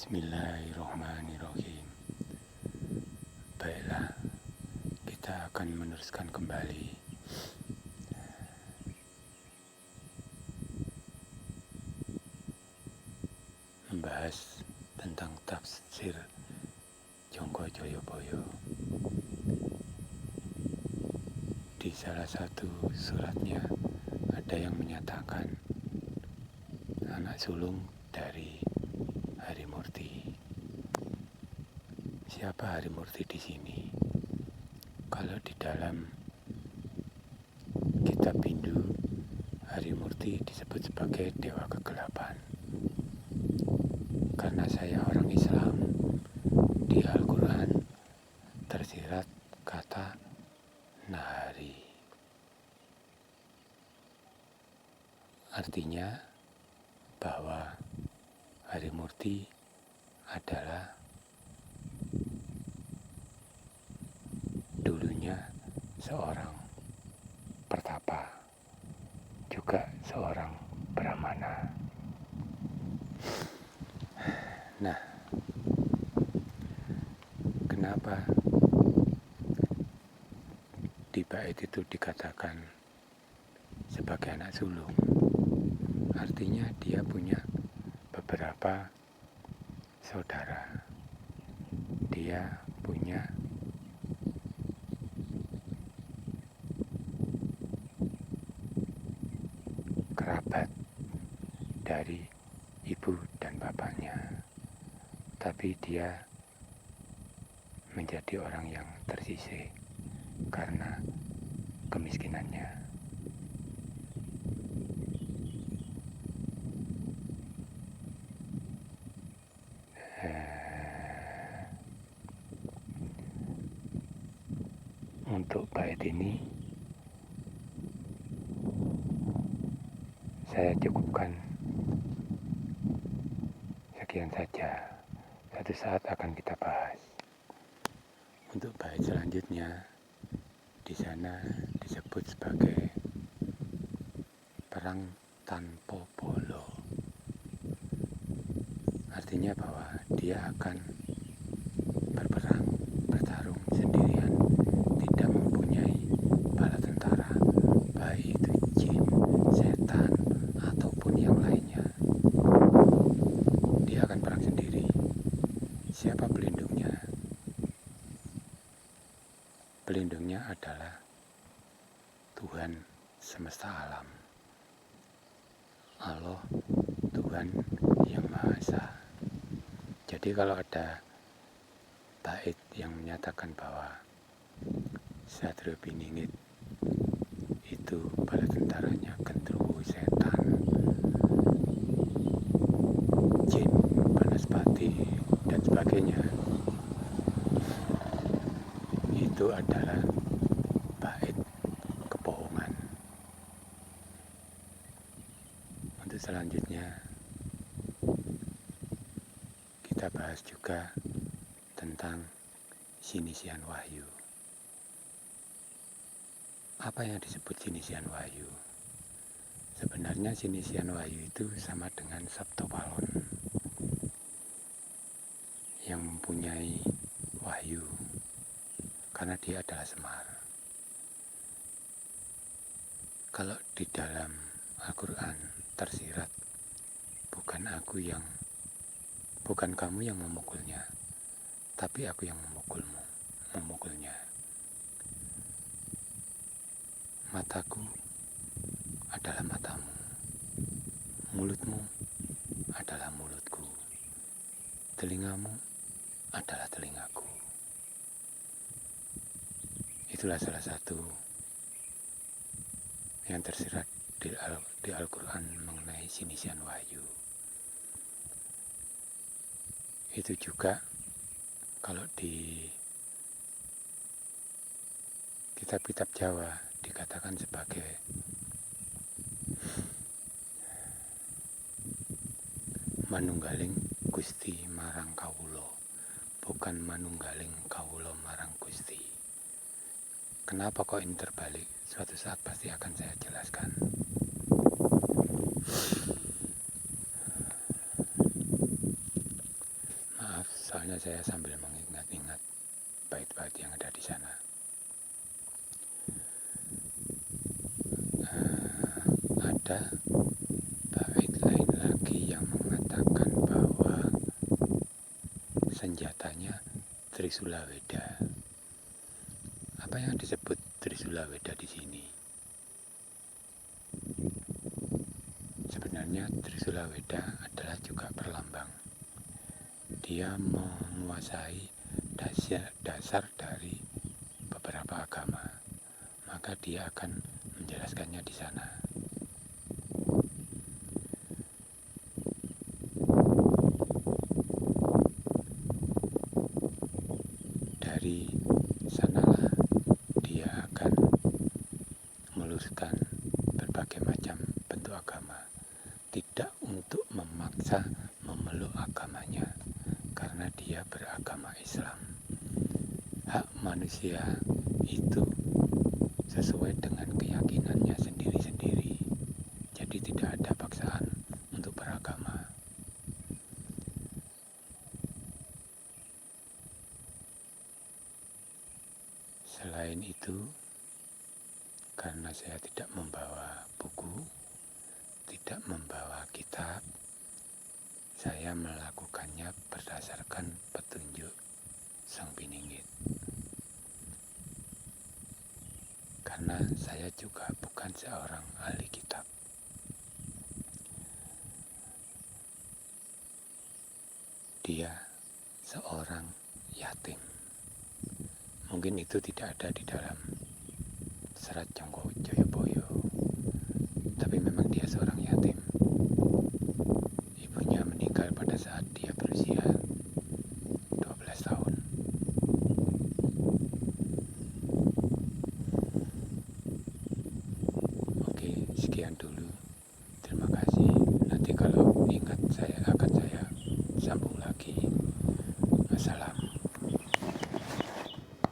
Bismillahirrahmanirrahim. Baiklah, kita akan meneruskan kembali membahas tentang tafsir Jongko Joyoboyo. Di salah satu suratnya ada yang menyatakan anak sulung dari Harimurti. Siapa Harimurti di sini? Kalau di dalam kitab Hindu, Harimurti disebut sebagai dewa kegelapan. Karena saya orang Islam, di Al-Quran tersirat kata Nahari. Artinya bahwa Harimurti adalah dulunya seorang pertapa, juga seorang brahmana. Nah, kenapa di bait itu dikatakan sebagai anak sulung? Artinya dia punya beberapa saudara. Dia punya kerabat dari ibu dan bapaknya. Tapi dia menjadi orang yang tersisih karena kemiskinannya. Untuk bait ini saya cukupkan sekian saja. Satu saat akan kita bahas. Untuk bait selanjutnya, di sana disebut sebagai perang tanpa bolo. Artinya bahwa dia akan bertarung sendirian, tidak mempunyai bala tentara, baik itu jin, setan, ataupun yang lainnya. Dia akan perang sendiri. Siapa pelindungnya? Pelindungnya adalah Tuhan semesta alam, Allah, Tuhan yang Maha Esa. Jadi kalau ada bait yang menyatakan bahwa Satrio Piningit itu bala tentaranya Gendruwo, setan, jin, Banaspati, dan sebagainya, itu adalah bait kebohongan. Untuk selanjutnya kita bahas juga tentang Sinisian Wahyu. Apa yang disebut Sinisian Wahyu? Sebenarnya Sinisian Wahyu itu sama dengan Sabto Palon yang mempunyai wahyu karena dia adalah Semar. Kalau di dalam Al-Quran tersirat, bukan kamu yang memukulnya, tapi aku yang memukulnya. Mataku adalah matamu, mulutmu adalah mulutku, telingamu adalah telingaku. Itulah salah satu yang tersirat di Al-Quran mengenai Sinisian Wahyu. Itu juga kalau di kitab-kitab Jawa dikatakan sebagai manunggaling Gusti marang kawulo, bukan manunggaling kawulo marang Gusti. Kenapa kok ini terbalik? Suatu saat pasti akan saya jelaskan. soalnya saya sambil mengingat-ingat bait-bait yang ada di sana. Ada bait lain lagi yang mengatakan bahwa senjatanya Trisula Weda. Apa yang disebut Trisula Weda di sini? Sebenarnya Trisula Weda adalah juga perlambang. Dia menguasai dasar dari beberapa agama. Maka dia akan menjelaskannya di sana. Dari sanalah dia akan meluruskan berbagai macam bentuk agama, tidak untuk memaksa memeluk agamanya, karena dia beragama Islam. Hak manusia itu sesuai dengan keyakinannya sendiri-sendiri, jadi tidak ada paksaan untuk beragama. Selain itu, karena saya tidak membawa buku, tidak membawa kitab, saya melakukannya berdasarkan petunjuk Sang Piningit. Karena saya juga bukan seorang ahli kitab. Dia seorang yatim. Mungkin itu tidak ada di dalam Serat Jongko Joyoboyo, tapi memang dia seorang yatim. Ibunya meninggal pada saat dia berusia 12 tahun. Oke, sekian dulu. Terima kasih. Nanti kalau ingat saya akan sambung lagi. Assalamualaikum.